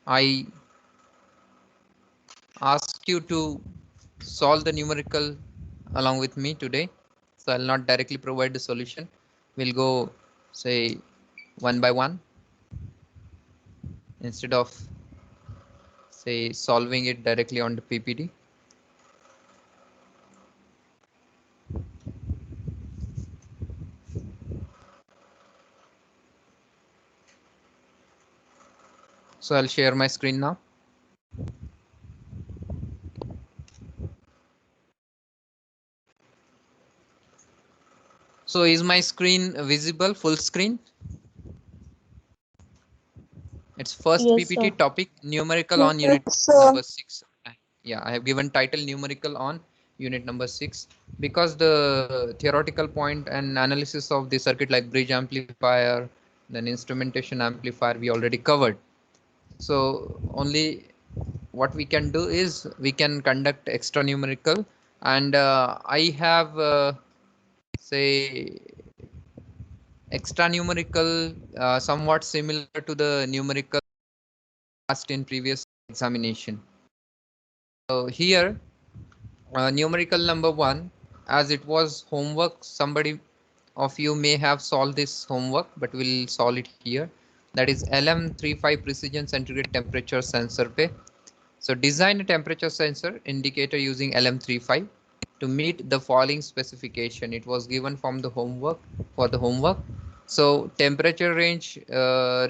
I ask you to solve the numerical along with me today. So I'll not directly provide the solution. We'll go say one by one instead of say solving it directly on the PPT. So I'll share my screen now. So is my screen visible full screen? It's first Yes, PPT sir. topic numerical on unit number 6. Yeah, I have given title numerical on unit number 6 because the theoretical point and analysis of the circuit like bridge amplifier, then instrumentation amplifier we already covered. So only what we can do is we can conduct extra numerical, and I have say extra numerical somewhat similar to the numerical asked in previous examination. So here numerical number 1, as it was homework, somebody of you may have solved this homework, but we'll solve it here. That is LM35 precision centigrade temperature sensor पे. So design a temperature sensor indicator using LM35 to meet the following specification. It was given from the homework for the homework. So temperature range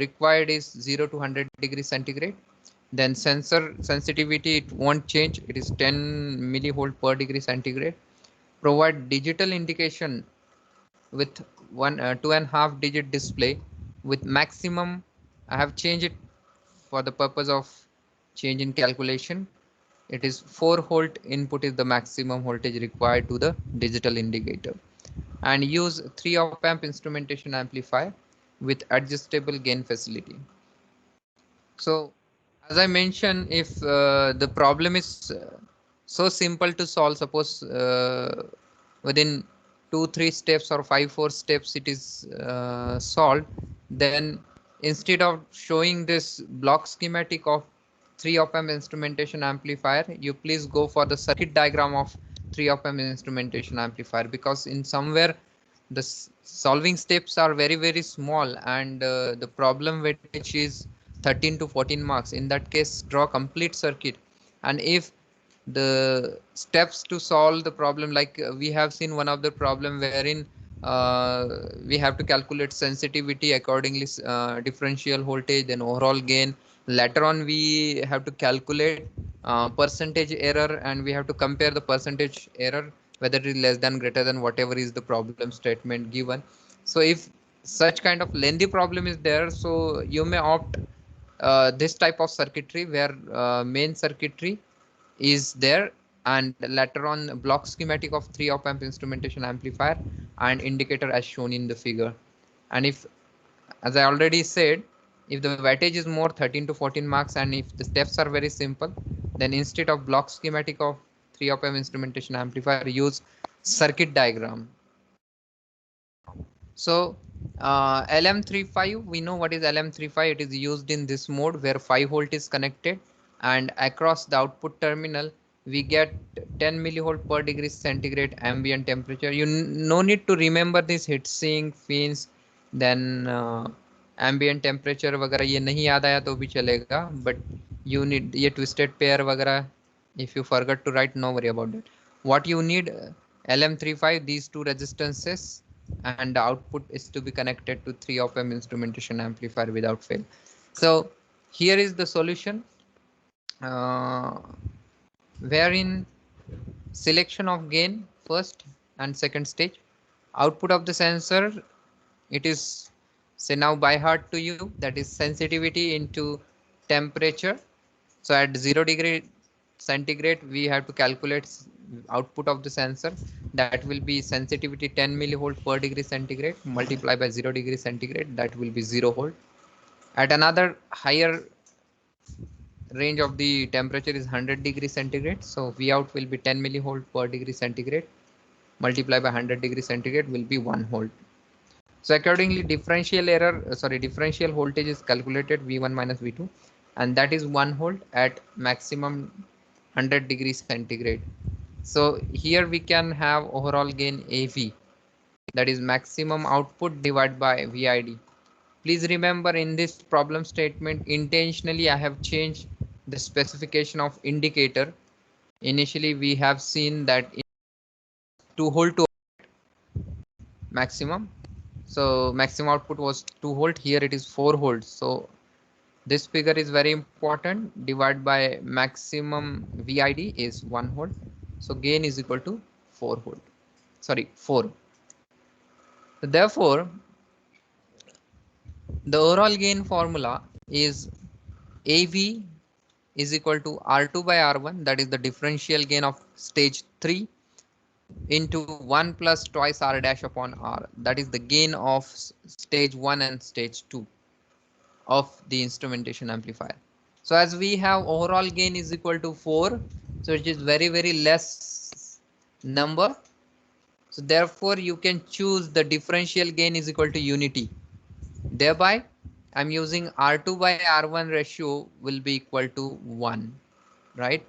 required is 0 to 100 degrees centigrade. Then sensor sensitivity, it won't change. It is 10 millivolt per degree centigrade. Provide digital indication with 2.5 digit display with maximum. I have changed it for the purpose of change in calculation. It is 4 volt input is the maximum voltage required to the digital indicator, and use 3 op amp instrumentation amplifier with adjustable gain facility. So as I mentioned, if the problem is so simple to solve, suppose within 2-3 steps or 5-4 steps it is solved, then instead of showing this block schematic of 3 op amp instrumentation amplifier, you please go for the circuit diagram of 3 op amp instrumentation amplifier, because in somewhere the solving steps are very small, and the problem weightage is 13 to 14 marks. In that case, draw complete circuit. And if the steps to solve the problem, like we have seen one of the problem wherein we have to calculate sensitivity accordingly, differential voltage, then overall gain. Later on we have to calculate percentage error, and we have to compare the percentage error whether it is less than greater than whatever is the problem statement given. So if such kind of lengthy problem is there, so you may opt this type of circuitry where main circuitry is there, and later on block schematic of 3 op amp instrumentation amplifier and indicator as shown in the figure. And if, as I already said, if the wattage is more 13 to 14 marks, and if the steps are very simple, then instead of block schematic of 3 op amp instrumentation amplifier, use circuit diagram. So LM35, we know what is LM35. It is used in this mode where 5 volt is connected, and across the output terminal we get 10 millivolt per degree centigrade ambient temperature. You no need to remember this heat sink, fins, then ambient temperature वगैरह ये नहीं याद आया तो भी चलेगा, but you need ये twisted pair वगैरह, if you forgot to write, no worry about it. What you need, LM35, these two resistances, and the output is to be connected to 3 op amp instrumentation amplifier without fail. So here is the solution, wherein selection of gain first and second stage, output of the sensor, it is say now by heart to you, that is sensitivity into temperature. So at 0 degree centigrade we have to calculate output of the sensor. That will be sensitivity 10 millivolt per degree centigrade multiplied by 0 degree centigrade, that will be 0 volt. At another higher range of the temperature is 100 degree centigrade, so V out will be 10 millivolt per degree centigrade multiplied by 100 degree centigrade will be 1 volt. So accordingly differential error, differential voltage is calculated V1 minus V2. and that is 1 volt at maximum 100 degrees centigrade. So here we can have overall gain AV, that is maximum output divided by VID. Please remember, in this problem statement intentionally I have changed the specification of indicator. Initially we have seen that 2 volt to maximum, so maximum output was 2 volt, here it is 4 volts. So this figure is very important. Divided by maximum VID is 1 volt. So gain is equal to 4 volt. Sorry, 4. So therefore, the overall gain formula is AV is equal to R2 by R1, that is the differential gain of stage 3, into 1 plus twice R dash upon R, that is the gain of stage 1 and stage 2 of the instrumentation amplifier. So as we have overall gain is equal to 4, so it is very less number. So therefore you can choose the differential gain is equal to unity. Thereby I'm using R2 by R1 ratio will be equal to 1, right?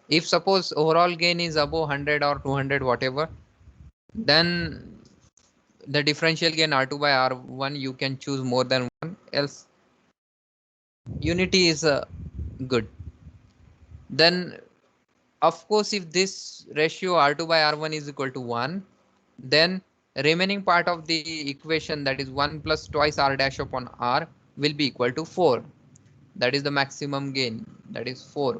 If suppose overall gain is above 100 or 200 whatever, then the differential gain R2 by R1 you can choose more than 1, else unity is good. Then of course if this ratio R2 by R1 is equal to 1, then remaining part of the equation, that is 1 plus twice R dash upon R, will be equal to 4. That is the maximum gain, that is 4.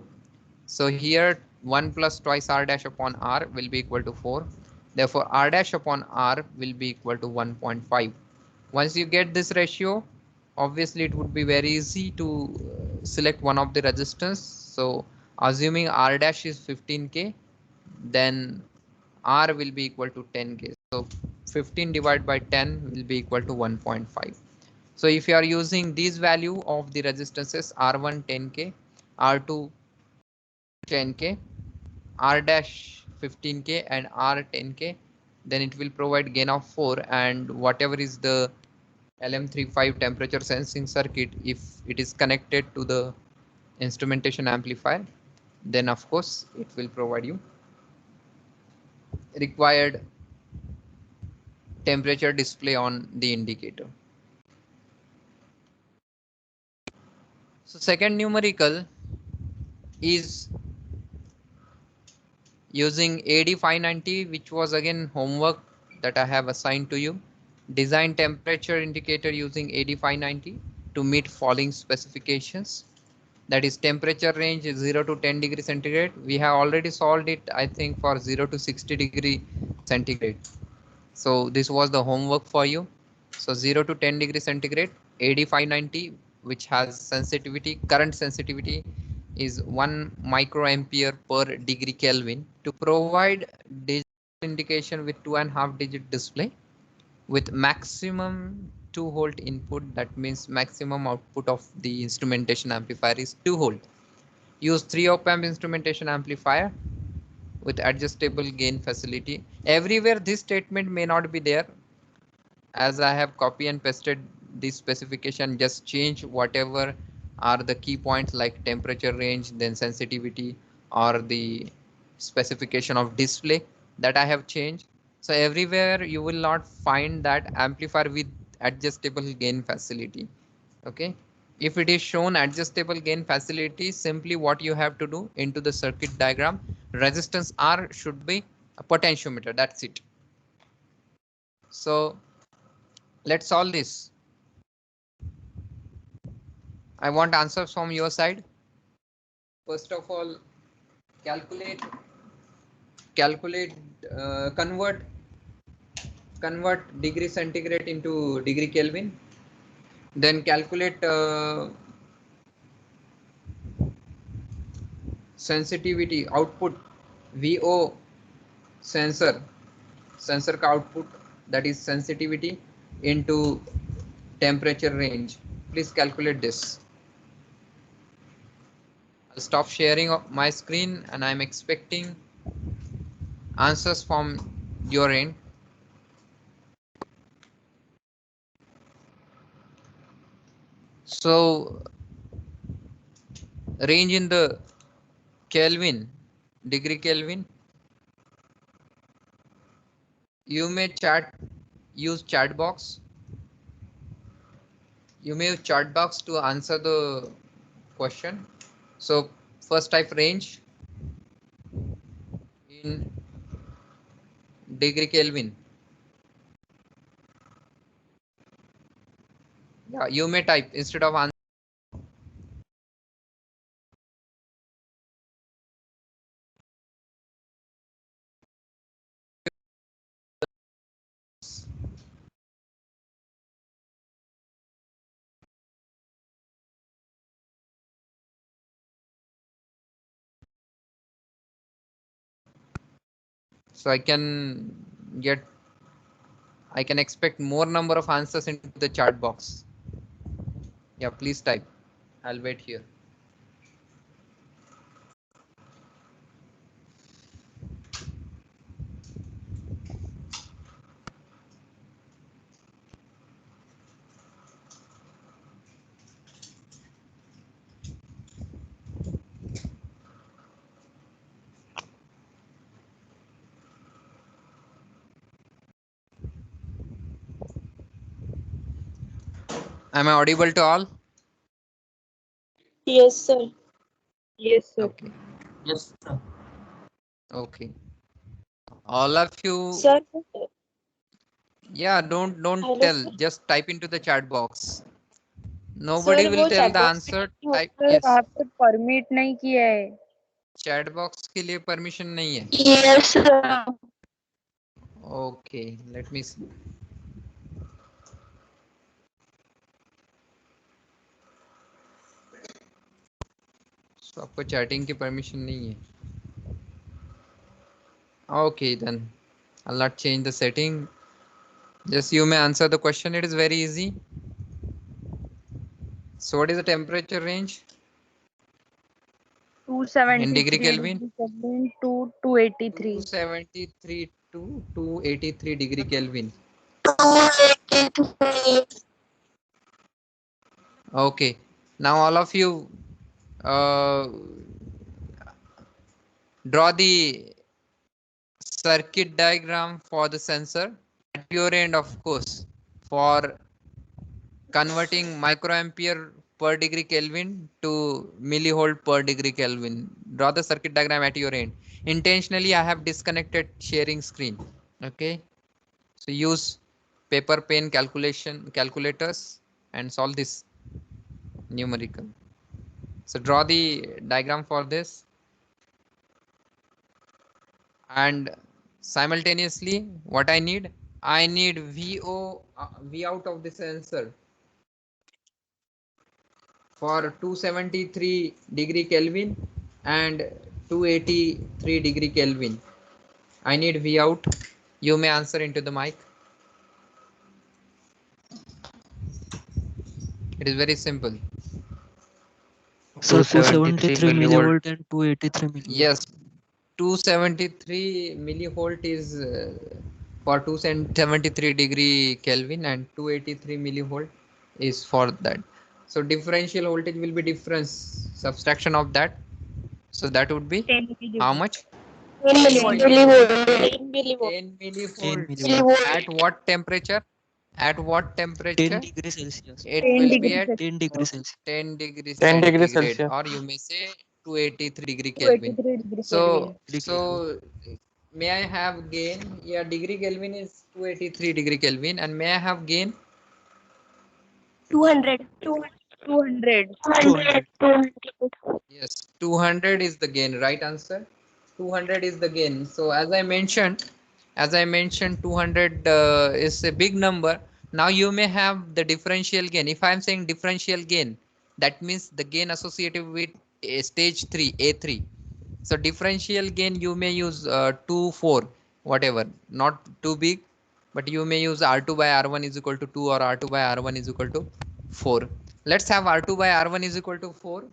So here 1 plus twice R dash upon R will be equal to 4. Therefore R dash upon R will be equal to 1.5. Once you get this ratio, obviously it would be very easy to select one of the resistance. So assuming R dash is 15K, then R will be equal to 10K. So 15 divided by 10 will be equal to 1.5. So if you are using this value of the resistances R1 10K, R2 10K, R dash 15K and R 10K, then it will provide gain of 4, and whatever is the LM35 temperature sensing circuit, if it is connected to the instrumentation amplifier, then of course it will provide you required temperature display on the indicator. So second numerical is using AD590, which was again homework that I have assigned to you. Design temperature indicator using AD590 to meet following specifications. That is temperature range is 0 to 10 degree centigrade. We have already solved it, I think, for 0 to 60 degree centigrade. So this was the homework for you. So 0 to 10 degree centigrade, AD590, which has sensitivity, current sensitivity is 1 microampere per degree Kelvin, to provide digital indication with 2.5 digit display with maximum 2 volt input. That means maximum output of the instrumentation amplifier is 2 volt. Use 3 op-amp instrumentation amplifier with adjustable gain facility. Everywhere this statement may not be there, as I have copy and pasted this specification, just change whatever are the key points like temperature range, then sensitivity, or the specification of display that I have changed. So everywhere you will not find that amplifier with adjustable gain facility. Okay. If it is shown adjustable gain facility, simply what you have to do into the circuit diagram, resistance R should be a potentiometer. That's it. So let's solve this. I want answers from your side. First of all, calculate, convert degree centigrade into degree Kelvin. Then calculate sensitivity output VO sensor का output, that is sensitivity, into temperature range. Please calculate this. I'll stop sharing my screen and I'm expecting answers from your end. So range in the Kelvin, degree Kelvin. You may use chat box. You may use chat box to answer the question. So first type range in degree Kelvin. Yeah, you may type instead of answer. So I can expect more number of answers into the chat box. Yeah, please type. I'll wait here. Am I audible to all? Yes, sir. Yes, sir. Okay. Yes, sir. Okay. All of you. Sir, Yeah, don't hello, tell. sir. Just type into the chat box. Sir, Nobody will वो tell chat the box answer. में Type sir yes. आपको permit नहीं किया है। Chat box के लिए permission नहीं है. Yes, sir. Okay, let me see. So आपको चैटिंग की परमिशन नहीं है. Okay, then I'll not change the setting. Just you may answer the question. It is very easy. So what is the temperature range 273 in degree Kelvin? degree Kelvin to 283. 273 to 283 degree Kelvin. 283. Okay. Now all of you draw the circuit diagram for the sensor at your end, of course, for converting microampere per degree Kelvin to millivolt per degree Kelvin. Draw the circuit diagram at your end. Intentionally, I have disconnected sharing screen. Okay. So use paper pen calculators and solve this numerical. So draw the diagram for this, and simultaneously what I need V out of the sensor for 273 degree Kelvin and 283 degree Kelvin. I need V out. You may answer into the mic. It is very simple. So 273 millivolt and 283 millivolt. Yes, 273 millivolt is for 273 degree Kelvin and 283 millivolt is for that. So differential voltage will be difference subtraction of that. So that would be 10 how millivolt. much? 10 millivolt. 10 millivolt. 10 10 millivolts. millivolt. At what temperature? At what 10 temperature? degrees Celsius. It 10 will be degree at 10 degrees Celsius. 10 degrees 10 degrees centigrade, Celsius. or you may say 283 degree Kelvin. 283 degree So Kelvin. may I have gain? Yeah, degree Kelvin is 283 degree Kelvin, and may I have gain? 200. 200. 200. 200. Yes, 200 is the gain. Right answer. 200 is the gain. So as I mentioned, 200 is a big number. Now you may have the differential gain. If I am saying differential gain, that means the gain associated with stage 3, A3. So differential gain you may use 2, 4, whatever. Not too big, but you may use R2 by R1 is equal to 2 or R2 by R1 is equal to 4. Let's have R2 by R1 is equal to 4.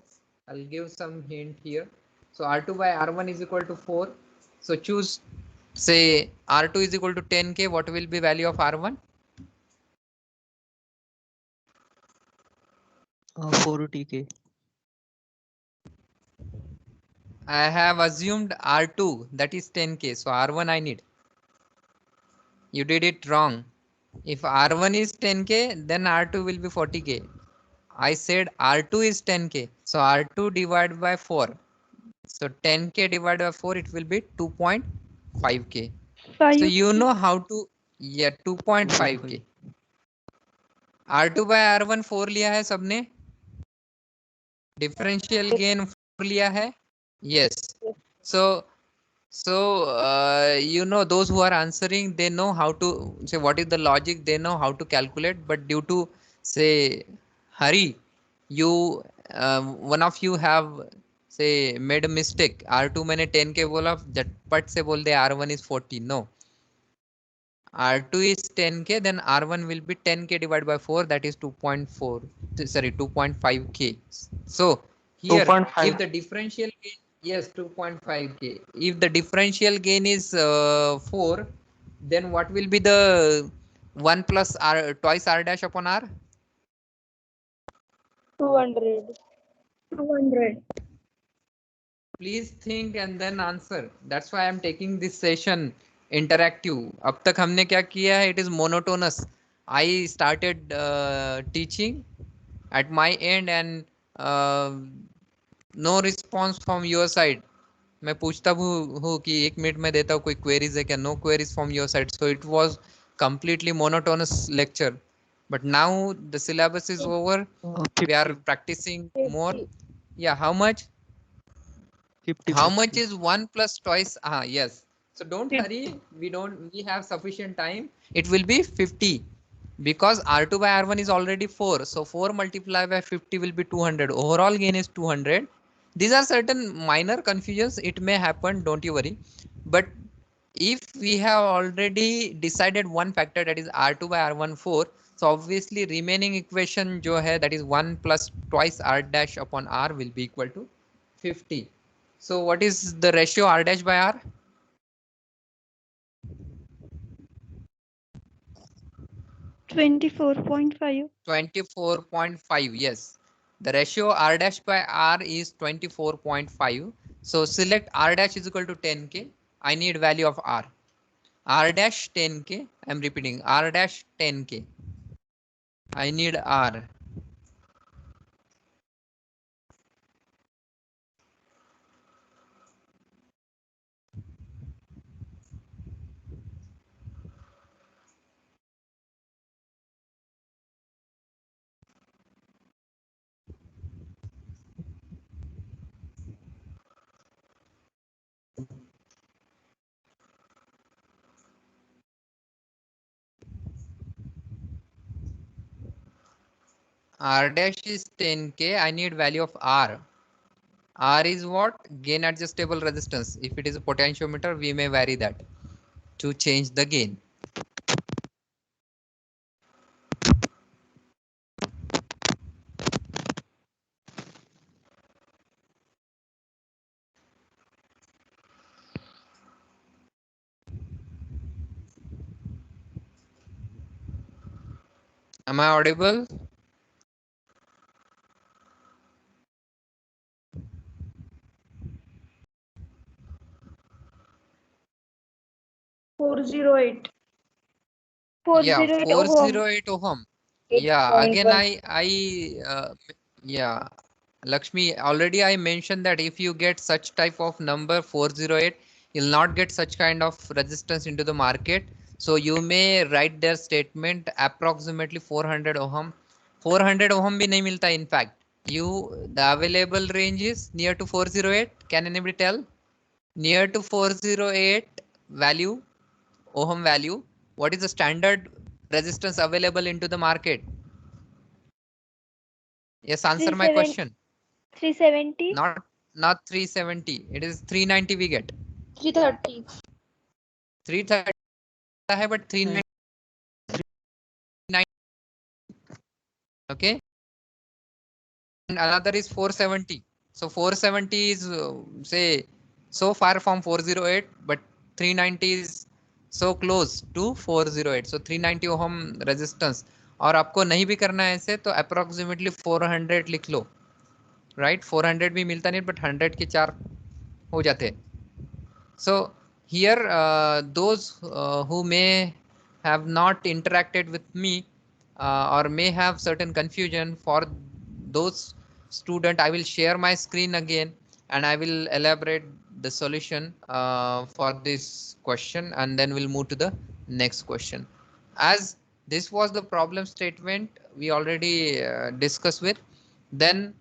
I'll give some hint here. So R2 by R1 is equal to 4. So choose, say R2 is equal to 10K. What will be value of R1? 40K. I have assumed R2 that is 10k. So R1 I need. You did it wrong. If R1 is 10k, then R2 will be 40k. I said R2 is 10k. So R2 divided by 4. So 10k divided by 4, it will be 2.5k. So you know how to, yeah, 2.5k. R2 by R1 4 लिया है सबने. Differential gain 4 लिया है. Yes. So you know, those who are answering, they know how to say what is the logic, they know how to calculate, but due to say hurry, you one of you have say made a mistake. R2 मैंने 10k बोला, झटपट से बोल दे R1 is 40. No, R2 is 10k, then R1 will be 10k divided by 4, that is 2.4, sorry, 2.5k. So here, 2.5. if the differential gain, yes, 2.5k. If the differential gain is 4, then what will be the 1 plus R, twice R dash upon R? 200. 200. Please think and then answer. That's why I'm taking this session interactive. अब तक हमने क्या किया है? It is monotonous. I started teaching at my end and no response from your side. मैं पूछता हूँ कि 1 मिनट में देता हूँ कोई queries है क्या? No queries from your side. So it was completely monotonous lecture. But now the syllabus is over. We are practicing more. Yeah, how much? 50, How 50. much is 1 plus twice? Yes. So don't hurry. We have sufficient time. It will be 50 because R2 by R1 is already 4. So 4 multiplied by 50 will be 200. Overall gain is 200. These are certain minor confusions. It may happen. Don't you worry. But if we have already decided one factor, that is R2 by R1 4. So obviously remaining equation जो है, that is 1 plus twice R dash upon R will be equal to 50. So what is the ratio R dash by R? 24.5. 24.5. Yes. The ratio R dash by R is 24.5. So select R dash is equal to 10k. I need value of R. R dash 10k. I'm repeating R dash 10k. I need R. R dash is 10k. I need value of R. R is what? Gain adjustable resistance. If it is a potentiometer, we may vary that to change the gain. Am I audible? Yeah, 408 ohm. Yeah, again yeah, Lakshmi, already I mentioned that if you get such type of number 408, you'll not get such kind of resistance into the market. So you may write their statement approximately 400 ohm. 400 ohm भी नहीं मिलता. In fact, the available range is near to 408. Can anybody tell? Near to 408 value, ohm value. What is the standard resistance available into the market? Yes, answer my question. 370. Not 370. It is 390 we get. 330. 330 है, but 390. Okay. And another is 470. So 470 is say so far from 408, but 390 is so close to 408. So 390 ohm resistance. और आपको नहीं भी करना है ऐसे तो approximately 400 लिख लो. Right? 400 भी मिलता नहीं, but 100 के 4 हो जाते हैं. So here those who may have not interacted with me or may have certain confusion, for those student I will share my screen again and I will elaborate the solution for this question, and then we'll move to the next question. As this was the problem statement we already discussed with, then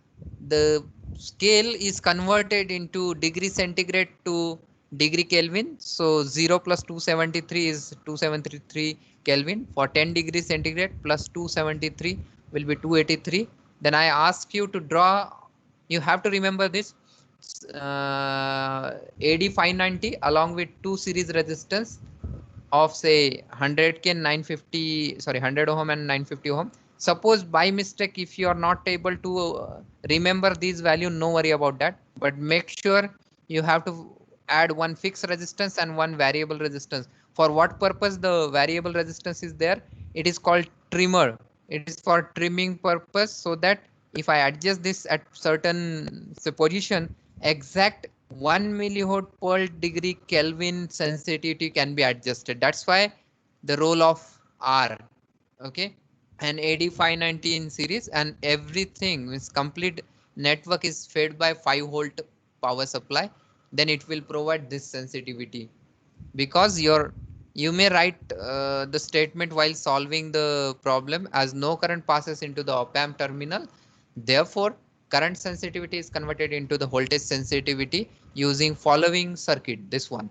the scale is converted into degree centigrade to degree Kelvin. So 0 plus 273 is 273 Kelvin. For 10 degrees centigrade plus 273 will be 283. Then I ask you to draw, you have to remember this AD 590 along with two series resistance of say 100k and 950, sorry, 100 ohm and 950 ohm. Suppose by mistake if you are not able to remember these value, no worry about that, but make sure you have to add one fixed resistance and one variable resistance. For what purpose the variable resistance is there? It is called trimmer. It is for trimming purpose, so that if I adjust this at certain position, exact 1 millivolt per degree Kelvin sensitivity can be adjusted. That's why the role of R. Okay, and AD 590 in series, and everything is complete network is fed by 5-volt power supply. Then it will provide this sensitivity, because you may write the statement while solving the problem as no current passes into the op-amp terminal. Therefore, current sensitivity is converted into the voltage sensitivity using following circuit, this one.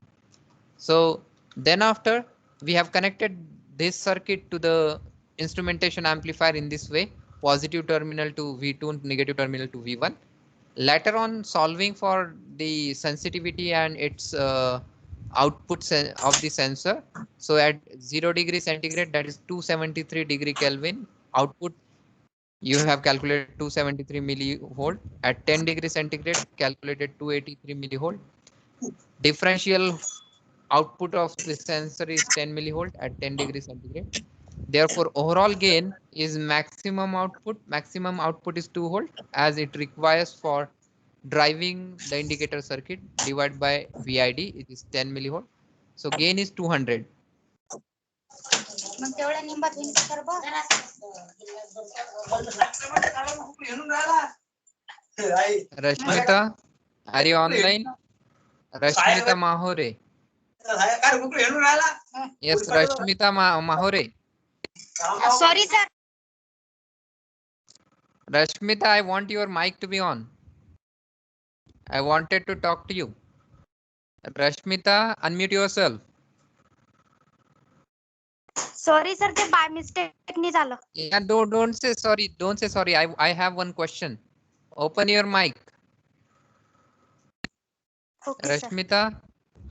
So then after we have connected this circuit to the instrumentation amplifier in this way, positive terminal to V2, negative terminal to V1. Later on, solving for the sensitivity and its output of the sensor. So at 0 degree centigrade, that is 273 degree Kelvin, output you have calculated 273 millivolt. At 10 degree centigrade, calculated 283 millivolt. Differential output of the sensor is 10 millivolt at 10 degrees centigrade. Therefore, overall gain is maximum output. Maximum output is 2 volt, as it requires for driving the indicator circuit, divided by VID, it is 10 millivolt. So gain is 200. Rashmita, are you online? Rashmita Mahore. Yes, Rashmita Mahore. Sorry, sir. Rashmita, I want your mic to be on. I wanted to talk to you. Rashmita, unmute yourself. Sorry, sir. ते by mistake नाही झालं. Yeah, don't say sorry. Don't say sorry. I have one question. Open your mic. Okay, Rashmita,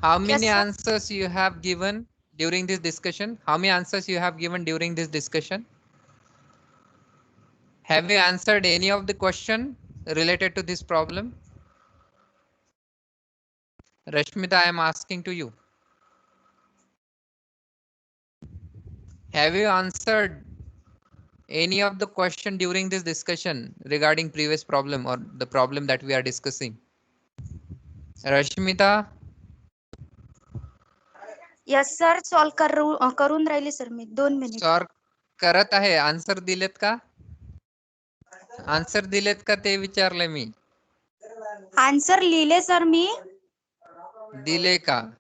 how many sir. answers you have given during this discussion? How many answers you have given during this discussion? Have you answered any of the question related to this problem? Rashmita, I am asking to you. Have you answered any of the question during this discussion regarding previous problem or the problem that we are discussing? Rashmita? Yes, sir. Solve करून राहिली sir मी 2 minute. Sir करत आहे. Answer दिलेत का? Answer दिलेत का ते विचारले मी. आन्सर लिहिले सर मी. दिले का?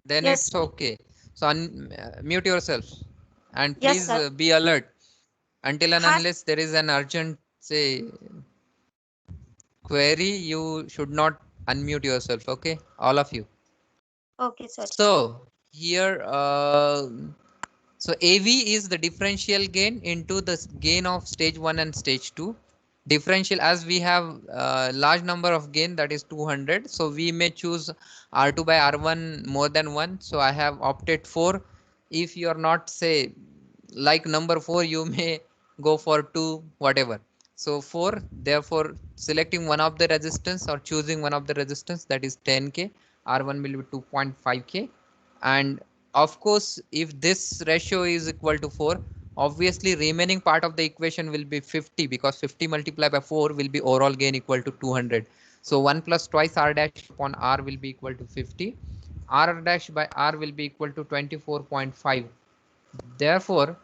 Then Yes. it's okay. So mute yourself and Yes, please sir. be alert until and Ha. unless there is an urgent say query, you should not unmute yourself. Okay, all of you. Okay, sir. So here so AV is the differential gain into the gain of stage 1 and stage 2. Differential, as we have large number of gain, that is 200. So we may choose R2 by R1 more than 1. So I have opted for, if you are not say like number 4, you may go for 2, whatever. So 4, therefore selecting one of the resistance or choosing one of the resistance, that is 10K, R1 will be 2.5K. And of course, if this ratio is equal to 4, obviously remaining part of the equation will be 50, because 50 multiplied by 4 will be overall gain equal to 200. So 1 plus twice r dash upon r will be equal to 50. R dash by r will be equal to 24.5. Therefore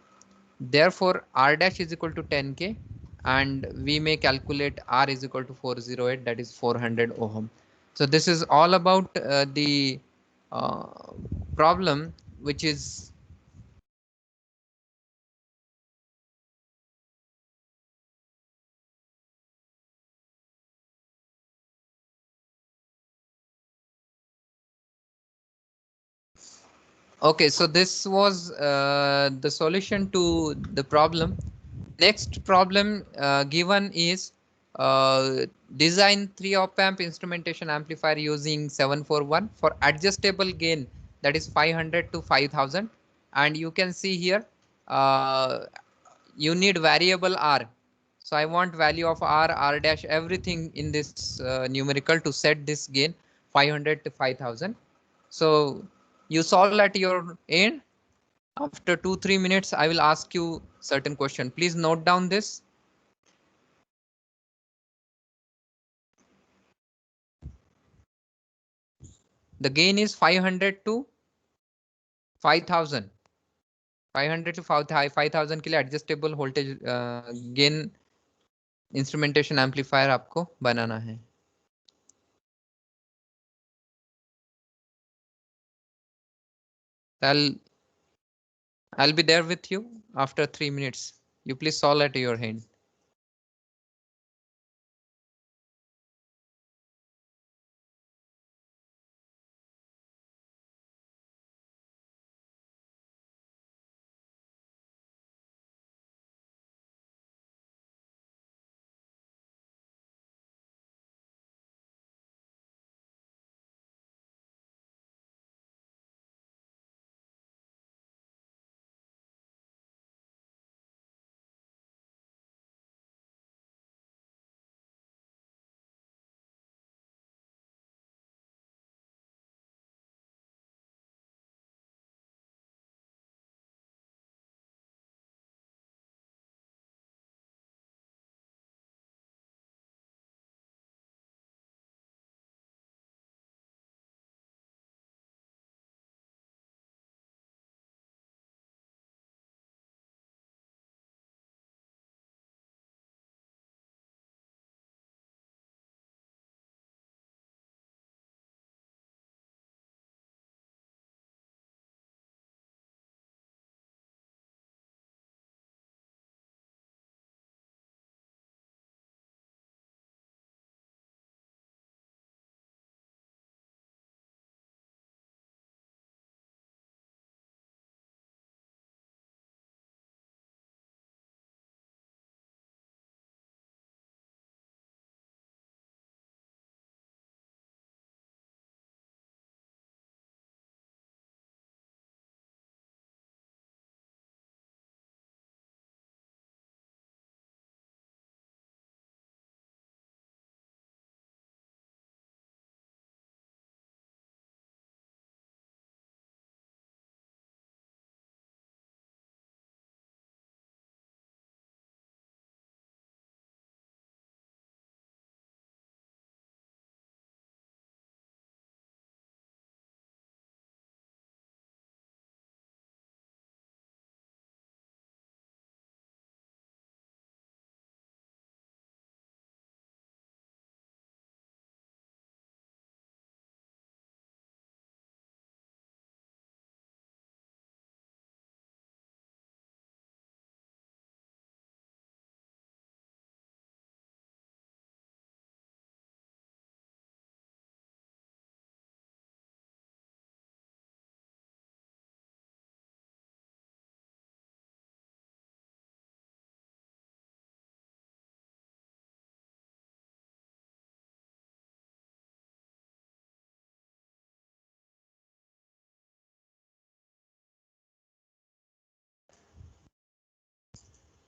r dash is equal to 10k, and we may calculate r is equal to 408, that is 400 ohm. So this is all about the uh, problem, which is okay. So this was the solution to the problem. Next problem given is design 3 op amp instrumentation amplifier using 741 for adjustable gain, that is 500 to 5000. And you can see here you need variable r. So I want value of r dash, everything in this numerical to set this gain 500 to 5000. So you solve at your end. After 2-3 minutes, I will ask you certain question. Please note down this. The gain is 500 to 5000. 500 to 5000 के लिए adjustable voltage gain instrumentation amplifier आपको बनाना है. I'll be there with you after 3 minutes. You please solve at your hand.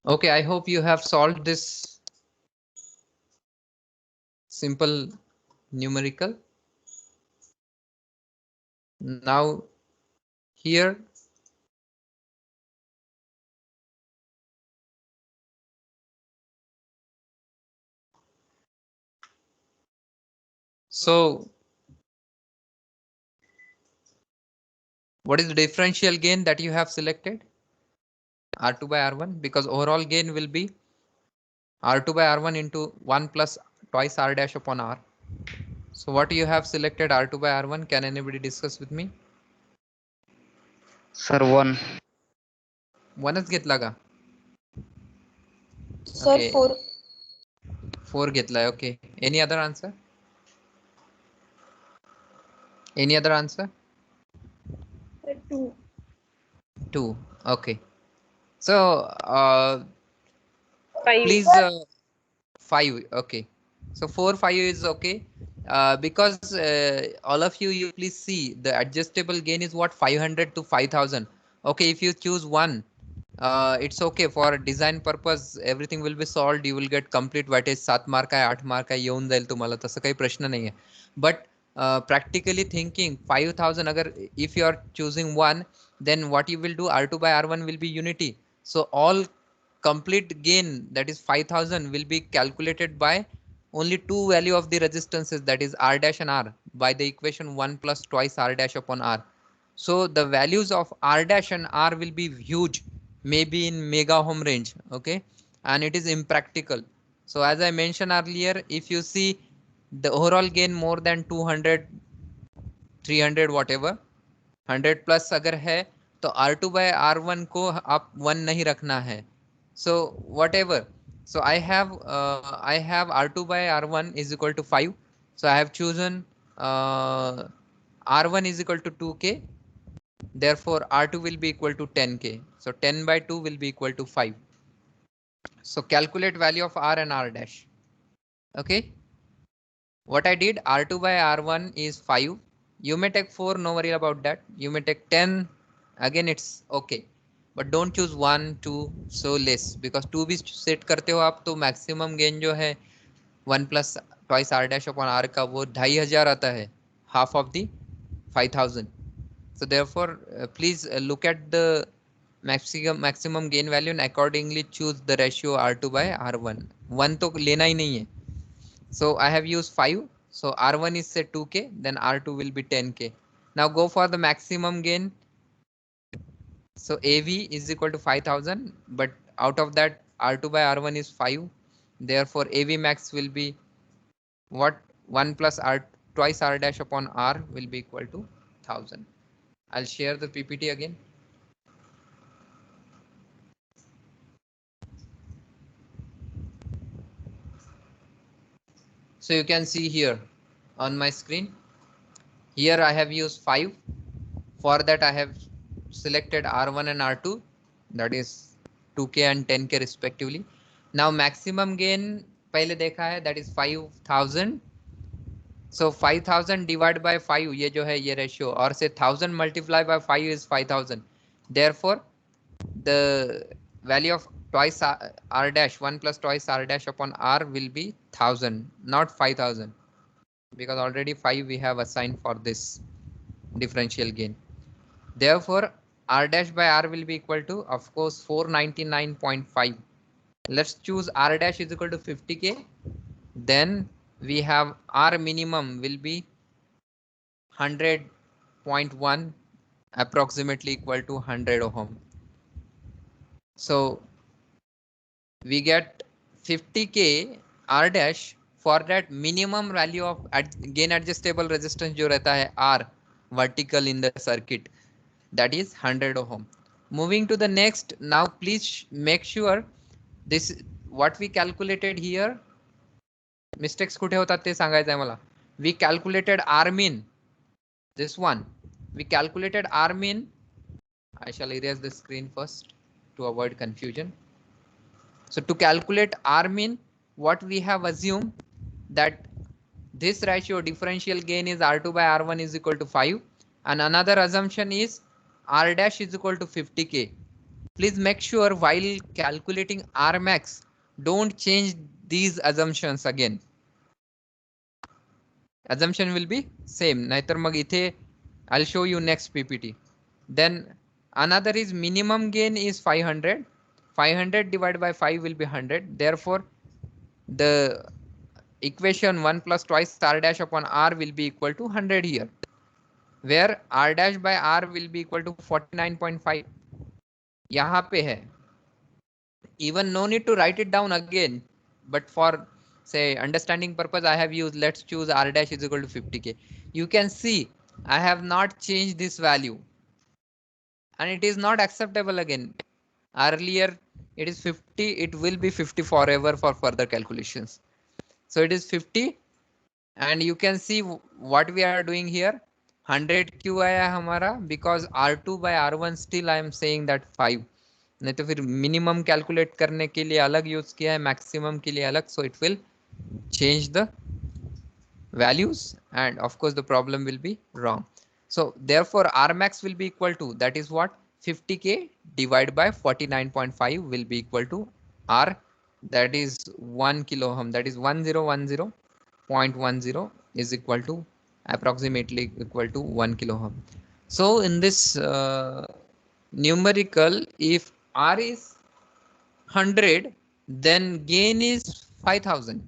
Okay, I hope you have solved this simple numerical. Now here So what is the differential gain that you have selected? R2 by R1, because overall gain will be R2 by R1 into 1 plus twice R dash upon R. So what you have selected R2 by R1, can anybody discuss with me? Sir, 1. 1च घेतला का? Sir Okay. 4. 4 घेतलाय. Okay. Any other answer? Any other answer? 2. 2. Okay. So Five. please 5. Okay. So 4, 5 is okay. Because all of you please see the adjustable gain is what, 500 to 5000. Okay, if you choose 1, it's okay for design purpose. Everything will be solved. You will get complete weightage. 7 mark आहे, 8 mark आहे, येऊन जाईल तुम्हाला, तसं काही प्रश्न नाही आहे. But practically thinking 5000, अगर if you are choosing 1, then what you will do, R2 by R1 will be unity. So all complete gain, that is 5000, will be calculated by only two value of the resistances, that is R dash and R, by the equation 1 plus twice R dash upon R. So the values of R dash and R will be huge, maybe in mega ohm range. Okay, and it is impractical. So as I mentioned earlier, if you see the overall gain more than 200, 300, whatever, 100 plus अगर है, तो R2 by R1 को आप 1 नहीं रखना है. So whatever, so I have R2 by R1 is equal to 5. So I have chosen R1 is equal to 2k. Therefore R2 will be equal to 10k. So 10 by 2 will be equal to 5. So calculate value of R and R dash. Okay, what I did, R2 by R1 is 5. You may take 4, no worry about that. You may take 10, again it's okay. But don't choose 1, 2, so less, because 2 भी set करते हो आप तो maximum gain जो है 1 plus twice R dash upon R का वो 2500 आता है, half of the 5000. So therefore please look at the maximum gain value and accordingly choose the ratio R2 by R1. 1 तो लेना ही नहीं है. So I have used 5. So R1 is say 2k, then R2 will be 10k. Now go for the maximum gain. So AV is equal to 5000, but out of that R2 by R1 is 5. Therefore AV max will be what, 1 plus R twice R dash upon R will be equal to 1000. I'll share the PPT again. So you can see here on my screen, here I have used 5. For that I have selected R1 and R2, that is 2k and 10k respectively. Now maximum gain पहले देखा है, that is 5000. So 5000 divided by 5, ये जो है ये ratio, और से 1000 multiplied by 5 is 5000. Therefore the value of twice R dash, 1 plus twice R dash upon R will be 1000, not 5000, because already 5 we have assigned for this differential gain. Therefore R dash by R will be equal to, of course, 499.5. Let's choose R dash is equal to 50k. Then we have R minimum will be 100.1, approximately equal to 100 ohm. So we get 50k R dash for that minimum value of gain adjustable resistance जो रहता है R vertical in the circuit, that is 100 ohm. Moving to the next, now please make sure this what we calculated here. Mistakes कुठे होतात ते सांगायचं आहे मला. We calculated R min, this one. We calculated R min. I shall erase the screen first to avoid confusion. So to calculate R min, what we have assumed that this ratio differential gain is R2 by R1 is equal to 5, and another assumption is R dash is equal to 50k. Please make sure while calculating R max, don't change these assumptions again. Assumption will be same. नाहीतर मग इथे I'll show you next PPT. Then another is minimum gain is 500. 500 divided by 5 will be 100. Therefore the equation 1 plus twice r dash upon r will be equal to 100 here, where r dash by r will be equal to 49.5. यहाँ पे है. Even no need to write it down again, but for say understanding purpose I have used, let's choose r dash is equal to 50k. You can see I have not changed this value and it is not acceptable again. Earlier it is 50, it will be 50 forever for further calculations. So it is 50 and you can see what we are doing here. 100 क्यों आया हमारा? Because R2 by R1 still I am saying that 5. नहीं तो फिर minimum calculate करने के लिए अलग यूज किया है, मैक्सिमम के लिए अलग, so it will change the values and of course the problem will be wrong. So therefore R max will be equal to, that is what, 50k divided by 49.5 will be equal to R, that is 1 kilo ohm, that is 1010.10 is equal to approximately equal to 1 kilo ohm. So in this numerical, if R is 100, then gain is 5000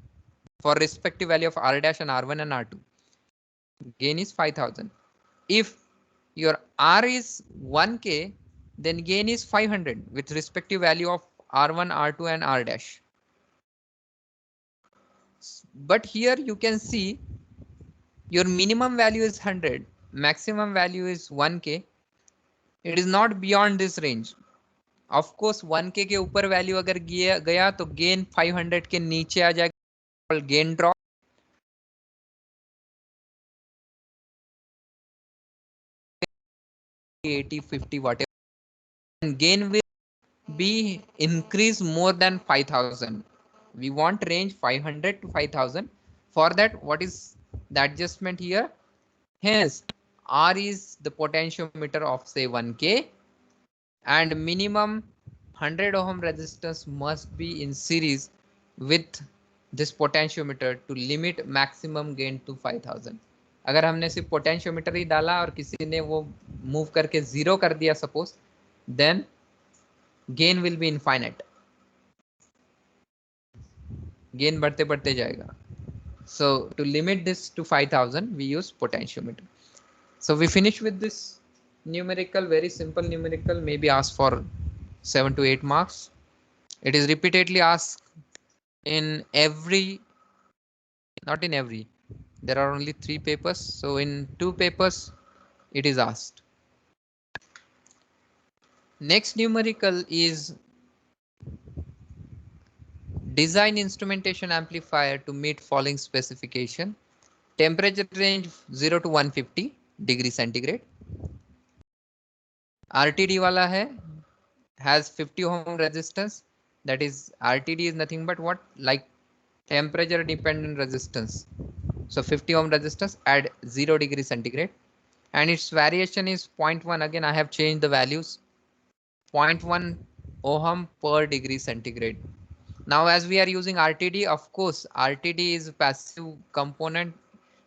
for respective value of R dash and R1 and R2. Gain is 5000. If your R is 1k, then gain is 500 with respective value of R1, R2 and R dash. But here you can see your minimum value is 100, maximum value is 1k. It is not beyond this range. Of course 1k के ऊपर value अगर गया तो gain 500 के नीचे आ जाएगा, gain drop. $80, $50 whatever, and gain will be increase more than 5000. We want range 500 to 5000. For that, what is the adjustment here? Hence R is the potentiometer of say 1k and minimum 100 ohm resistance must be in series with this potentiometer to limit maximum gain to 5000. अगर हमने सिर्फ potentiometer ही डाला और किसी ने वो move करके 0 कर दिया suppose, then gain will be infinite, gain बढ़ते बढ़ते जाएगा. So to limit this to 5000 we use potentiometer. So we finish with this numerical, very simple numerical, maybe asked for 7 to 8 marks. It is repeatedly asked in every, not in every, there are only 3 papers, so in 2 papers it is asked. Next numerical is design instrumentation amplifier to meet following specification. Temperature range 0 to 150 degree centigrade. RTD wala hai, has 50 ohm resistance, that is RTD is nothing but what, like temperature dependent resistance. So 50 ohm resistance at 0 degree centigrade and its variation is 0.1. Again I have changed the values, 0.1 ohm per degree centigrade. Now as we are using RTD, of course RTD is a passive component,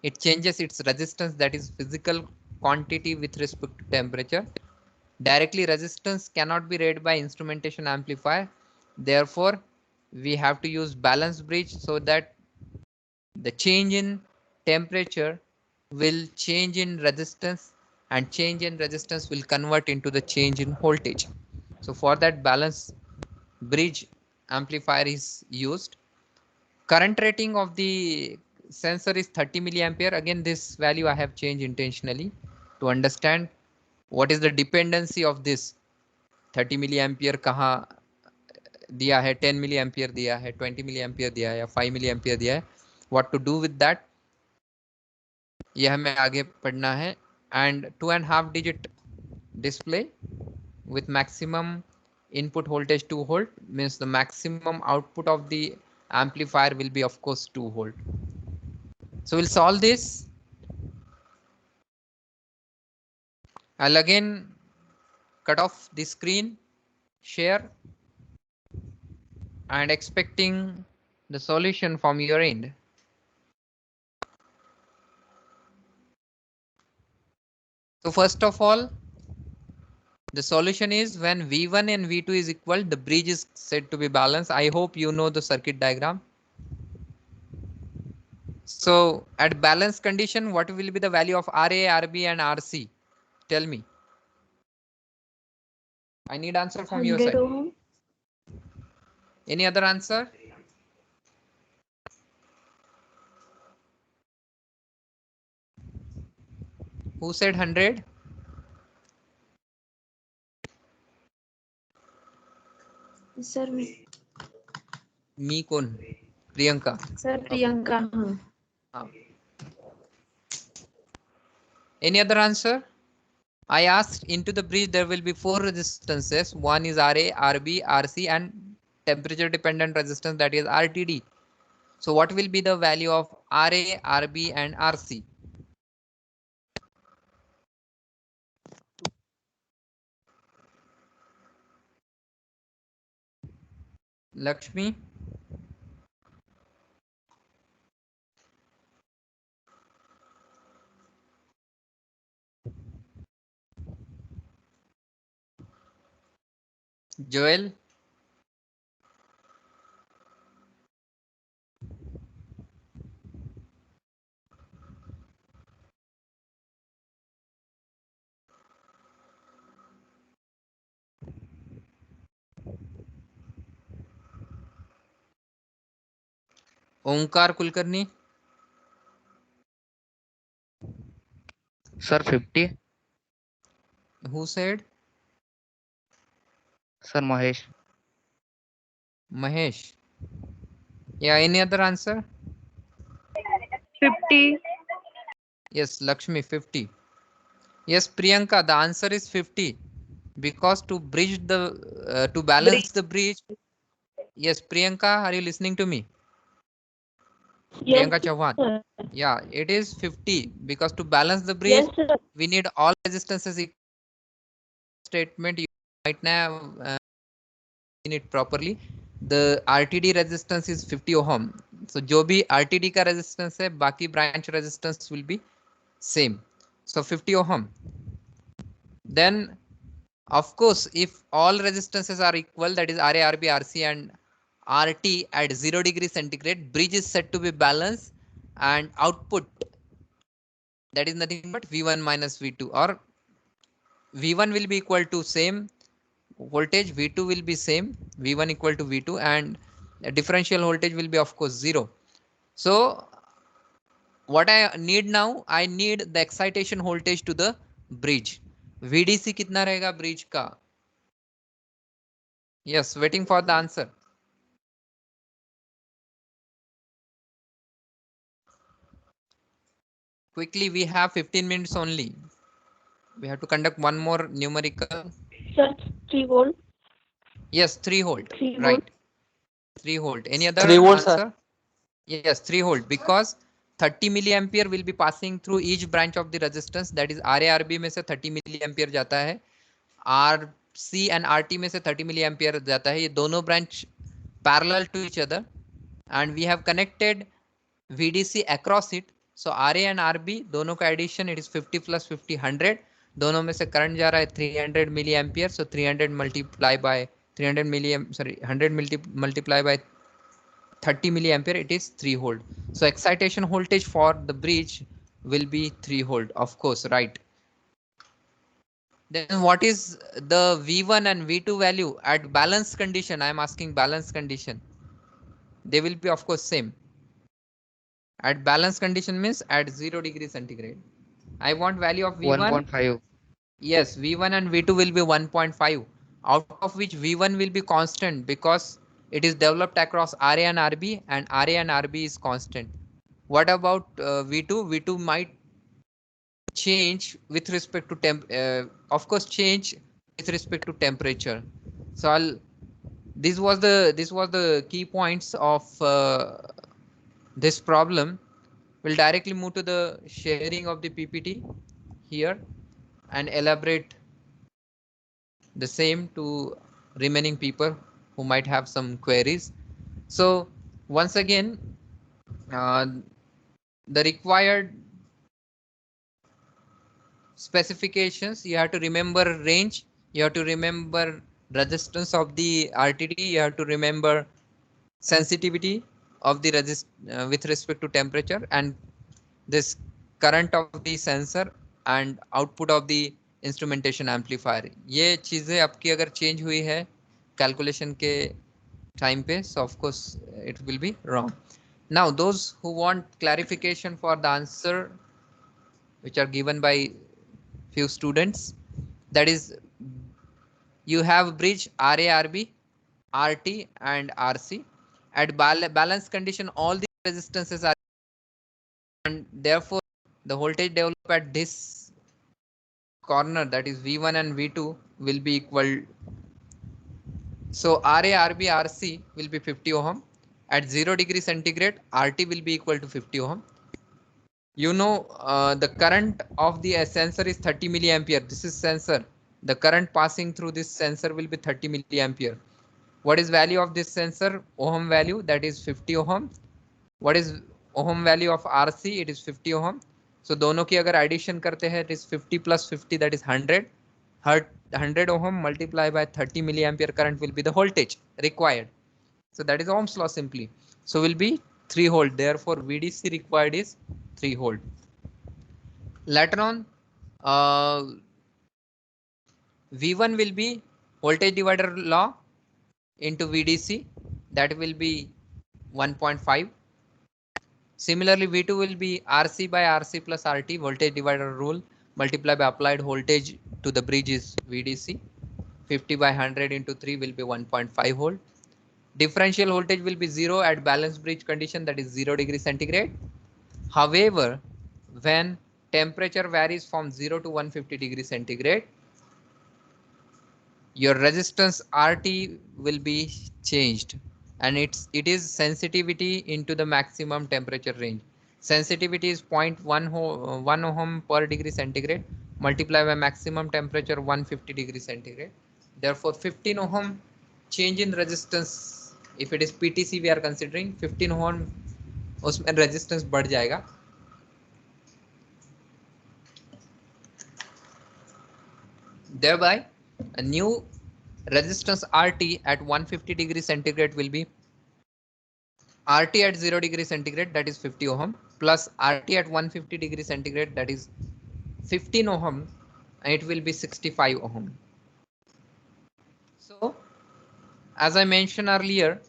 it changes its resistance, that is physical quantity with respect to temperature. Directly resistance cannot be read by instrumentation amplifier, therefore we have to use balance bridge so that the change in temperature will change in resistance and change in resistance will convert into the change in voltage. So for that balance bridge amplifier is used. Current rating of the sensor is 30 milliampere. Again this value I have changed intentionally to understand what is the dependency of this. 30 milliampere कहाँ दिया है, 10 milliampere दिया है, 20 milliampere दिया है या 5 milliampere दिया है, what to do with that ये हमें आगे पढ़ना है. And 2.5 digit display with maximum input voltage 2 volt means the maximum output of the amplifier will be of course 2 volt. So we'll solve this. I'll again cut off the screen, share, and expecting the solution from your end. So first of all, the solution is when V1 and V2 is equal, the bridge is said to be balanced. I hope you know the circuit diagram. So at balance condition, what will be the value of RA, RB and RC? Tell me. I need answer from your 100 side. ohm. Any other answer? Who said 100? Sir, Me कौन? Priyanka. sir Priyanka. हाँ. Any other answer? I asked into the bridge there will be 4 resistances. One is RA, RB, RC and temperature dependent resistance, that is RTD. So what will be the value of RA, RB and RC? Lakshmi? Joel? Omkar Kulkarni? Sir, 50. Who said? Sir, Mahesh. Mahesh. Yeah, any other answer? 50. Yes, Lakshmi, 50. Yes, Priyanka, the answer is 50 because to bridge the to balance the bridge. Yes, Priyanka, are you listening to me? Yes, Priyanka Chauhan. sir. Yeah, it is 50 because to balance the bridge, Yes, sir. we need all resistances statement. You might have in it properly. The RTD resistance is 50 ohm. So जो भी RTD का resistance है, बाकी branch resistance will be same. So 50 ohm. Then of course, if all resistances are equal, that is RA, RB, RC and RT at 0 degree centigrade, bridge is said to be balanced and output, that is nothing but V1 minus V2, or V1 will be equal to same voltage, V2 will be same, V1 equal to V2 and differential voltage will be of course 0. So what I need now, I need the excitation voltage to the bridge. VDC कितना रहेगा bridge का? Yes, waiting for the answer. Quickly, we have 15 minutes only. We have to conduct one more numerical. Sir, 3 volt. Yes, 3 volt. 3 volt. Right. 3 volt. Any other 3 volts, answer? sir. Yes, 3 volt because 30 milliampere will be passing through each branch of the resistance. That is RA-RB में से 30 milliampere जाता है. RC and RT में से 30 milliampere जाता है. ये दोनों branch parallel to each other, and we have connected VDC across it. So RA and RB दोनों का addition, it is 50 plus 50 100. दोनों में से करंट जा रहा है 300 milli ampere. So 300 multiply by 300 milli sorry 100 multiply by 30 milli ampere, it is 3 volt. So excitation voltage for the bridge will be 3 volt, of course, right? Then what is the V1 and V2 value at balance condition? I am asking balance condition. They will be of course same. At balance condition means at 0 degree centigrade. I want value of V1. 1.5. Yes, V1 and V2 will be 1.5, out of which V1 will be constant because it is developed across RA and RB, and RA and RB is constant. What about V2? V2 might change with respect to of course change with respect to temperature. So this was the key points of this problem. We'll directly move to the sharing of the PPT here and elaborate the same to remaining people who might have some queries. So once again, the required specifications, you have to remember range, you have to remember resistance of the RTD, you have to remember sensitivity, of the with respect to temperature, and this current of the sensor and output of the instrumentation amplifier. ये चीजें आपकी अगर change हुई है calculation के time पे, so of course it will be wrong. Now those who want clarification for the answer which are given by few students, that is you have bridge RA, RB, RT and RC. At balance condition all the resistances are, and therefore the voltage developed at this corner, that is V1 and V2, will be equal. So RA, RB, RC will be 50 ohm. At 0 degree centigrade, RT will be equal to 50 ohm. You know the current of the sensor is 30 milliampere. This is sensor. The current passing through this sensor will be 30 milliampere. What is value of this sensor? Ohm value, that is 50 ohm. What is ohm value of RC? It is 50 ohm. So दोनों की अगर addition करते हैं, it is 50 plus 50, that is 100. 100 ohm multiplied by 30 milliampere current will be the voltage required. So that is Ohm's law simply. So will be 3 volt. Therefore VDC required is 3 volt. Later on, V1 will be voltage divider law into VDC, that will be 1.5. Similarly, V2 will be RC by RC plus RT, voltage divider rule, multiplied by applied voltage to the bridge is VDC. 50 by 100 into 3 will be 1.5 volt. Differential voltage will be 0 at balanced bridge condition, that is 0 degree centigrade. However, when temperature varies from 0 to 150 degree centigrade, your resistance RT will be changed, and it is sensitivity into the maximum temperature range. Sensitivity is 0.1 ohm per degree centigrade multiplied by maximum temperature 150 degree centigrade. Therefore 15 ohm change in resistance, if it is PTC we are considering, 15 ohm उसमें resistance बढ़ जाएगा. Thereby a new resistance RT at 150 degree centigrade will be RT at 0 degree centigrade, that is 50 ohm, plus RT at 150 degree centigrade, that is 15 ohm, and it will be 65 ohm. So as I mentioned earlier,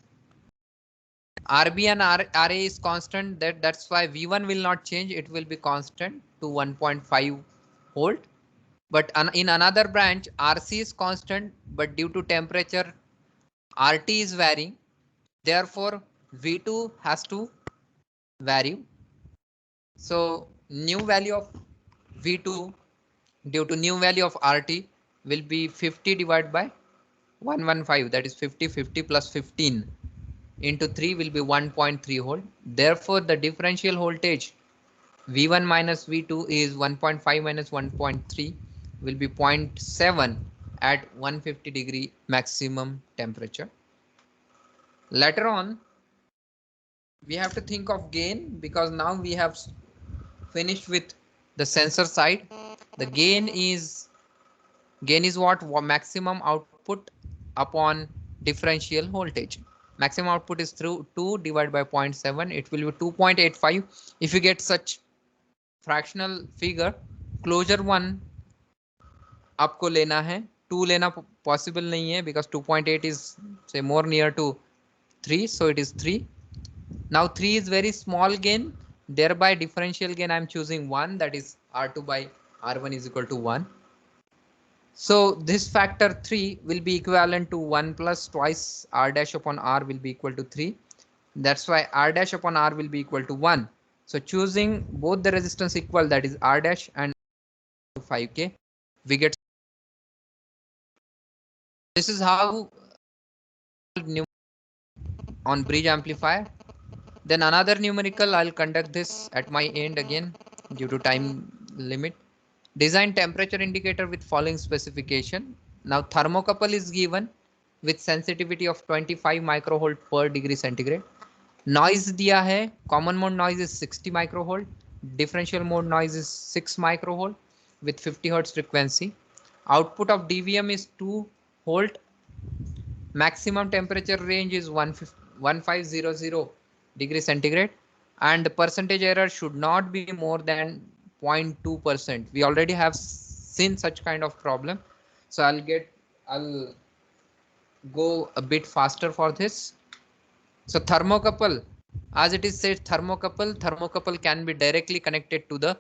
RB and RA is constant, that's why V1 will not change, it will be constant to 1.5 volt. But in another branch, RC is constant, but due to temperature, RT is varying. Therefore, V2 has to vary. So new value of V2 due to new value of RT will be 50 divided by 115, that is 50, 50 plus 15 into 3 will be 1.3 volt. Therefore, the differential voltage V1 minus V2 is 1.5 minus 1.3 will be 0.7 at 150 degree maximum temperature. Later on, we have to think of gain, because now we have finished with the sensor side. The gain is what? Maximum output upon differential voltage. Maximum output is through 2 divided by 0.7. It will be 2.85. If you get such fractional figure, closure 1 आपको लेना है, 2 लेना possible नहीं है, because 2.8 is say more near to 3, so it is 3. Now 3 is very small gain, thereby differential gain I am choosing 1, that is R2 by R1 is equal to 1. So this factor 3 will be equivalent to 1 plus twice R dash upon R will be equal to 3. That's why R dash upon R will be equal to 1. So choosing both the resistance equal, that is R dash and 5K, we get. This is how on bridge amplifier. Then another numerical I'll conduct this at my end again due to time limit. Design temperature indicator with following specification. Now thermocouple is given with sensitivity of 25 microvolt per degree centigrade. Noise दिया है, common mode noise is 60 microvolt, differential mode noise is 6 microvolt with 50 hertz frequency. Output of DVM is 2 volt. Maximum temperature range is 1500 degree centigrade, and the percentage error should not be more than 0.2%. We already have seen such kind of problem, so I'll go a bit faster for this. So thermocouple, as it is said, thermocouple can be directly connected to the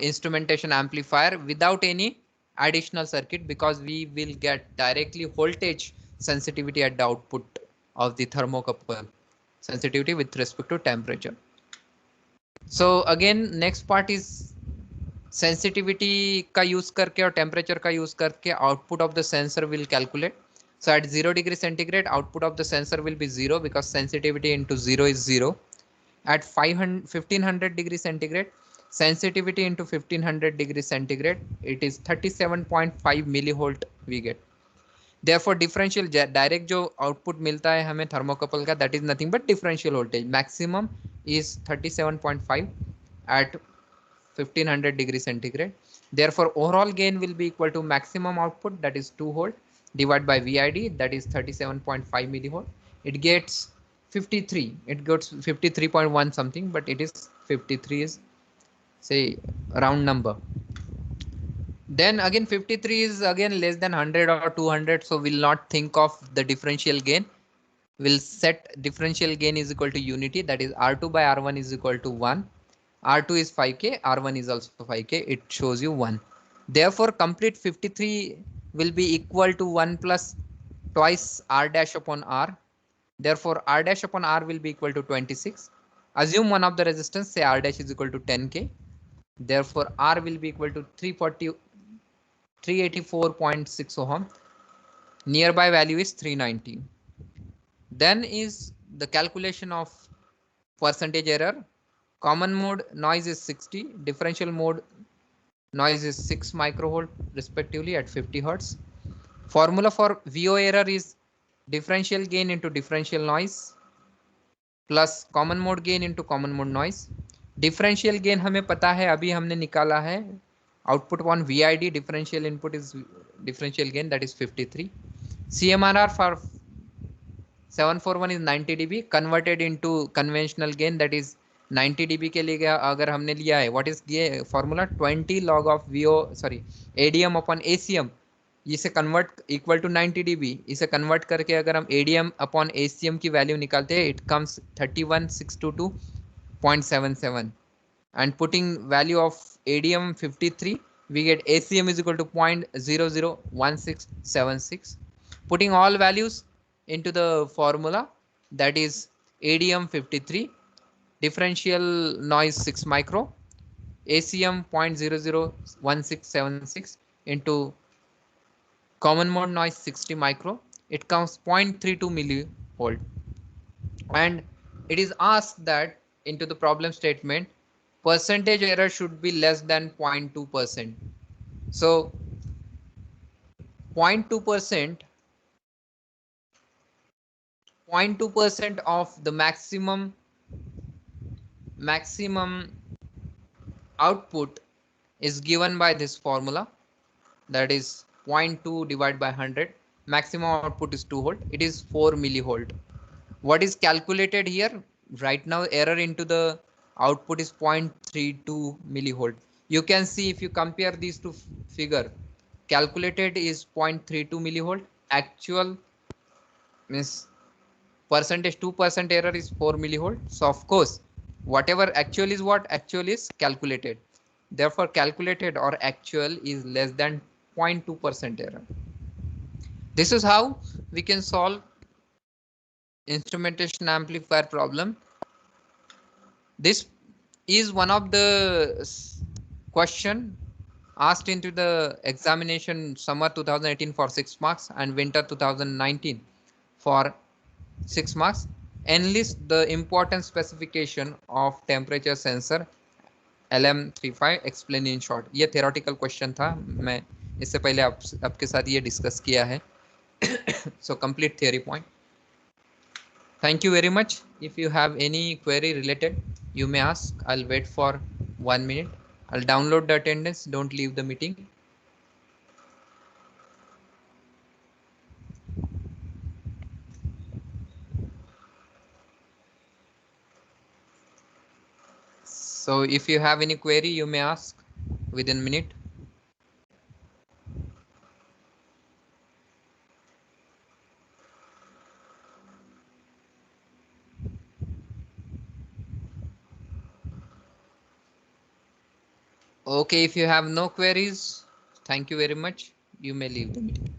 instrumentation amplifier without any additional circuit, because we will get directly voltage sensitivity at the output of the thermocouple, sensitivity with respect to temperature. So again, next part is sensitivity का use करके और temperature का use करके output of the sensor will calculate. So at 0 degree centigrade, output of the sensor will be 0, because sensitivity into 0 is 0. At 1500 degree centigrade, sensitivity into 1500 degree centigrade, it is 37.5 millivolt we get. Therefore differential direct जो output मिलता है हमें thermocouple का, that is nothing but differential voltage. Maximum is 37.5 at 1500 degree centigrade. Therefore overall gain will be equal to maximum output, that is 2 volt, divided by VID, that is 37.5 millivolt. It gets 53. It gets 53.1 something, but it is 53 is say round number. Then again 53 is again less than 100 or 200, so we'll not think of the differential gain. We'll set differential gain is equal to unity, that is R2 by R1 is equal to 1. R2 is 5k, R1 is also 5k, it shows you 1. Therefore complete 53 will be equal to 1 plus twice R dash upon R. Therefore R dash upon R will be equal to 26. Assume one of the resistance, say R dash is equal to 10k. Therefore R will be equal to 384.6 ohm. Nearby value is 390. Then is the calculation of percentage error. Common mode noise is 60, differential mode noise is 6 microvolt respectively at 50 hertz. Formula for VO error is differential gain into differential noise plus common mode gain into common mode noise. Differential gain हमें पता है, अभी हमने निकाला है, output on VID, differential input is differential gain, that is 53. CMRR for 741 is 90 dB converted into conventional gain, that is 90 dB के लिए अगर हमने लिया है, what is ये formula 20 log of VO sorry ADM upon ACM, इसे convert equal to 90 dB, इसे convert करके अगर हम ADM upon ACM की value निकालते हैं, it comes 31622.77, and putting value of ADM 53, we get ACM is equal to 0.001676. Putting all values into the formula, that is ADM 53, differential noise 6 micro, ACM 0.001676 into common mode noise 60 micro, it comes 0.32 millivolt. And it is asked that into the problem statement, percentage error should be less than 0.2%. So 0.2% of the maximum output is given by this formula, that is 0.2 divided by 100. Maximum output is 2 volt, it is 4 millivolt. What is calculated here right now, error into the output is 0.32 millivolt. You can see if you compare these two figure, calculated is 0.32 millivolt, actual means percentage 2% error is 4 millivolt. So of course whatever actual is what actual is calculated, therefore calculated or actual is less than 0.2% error. This is how we can solve instrumentation amplifier problem. This is one of the question asked into the examination summer 2018 for 6 marks and winter 2019 for 6 marks. Enlist the important specification of temperature sensor LM35, explain in short. ये theoretical question था, मैं इससे पहले आपके साथ ये discuss किया है. So complete theory point. Thank you very much. If you have any query related, you may ask. I'll wait for 1 minute. I'll download the attendance. Don't leave the meeting. So if you have any query, you may ask within minute. Okay, if you have no queries, thank you very much. You may leave the meeting.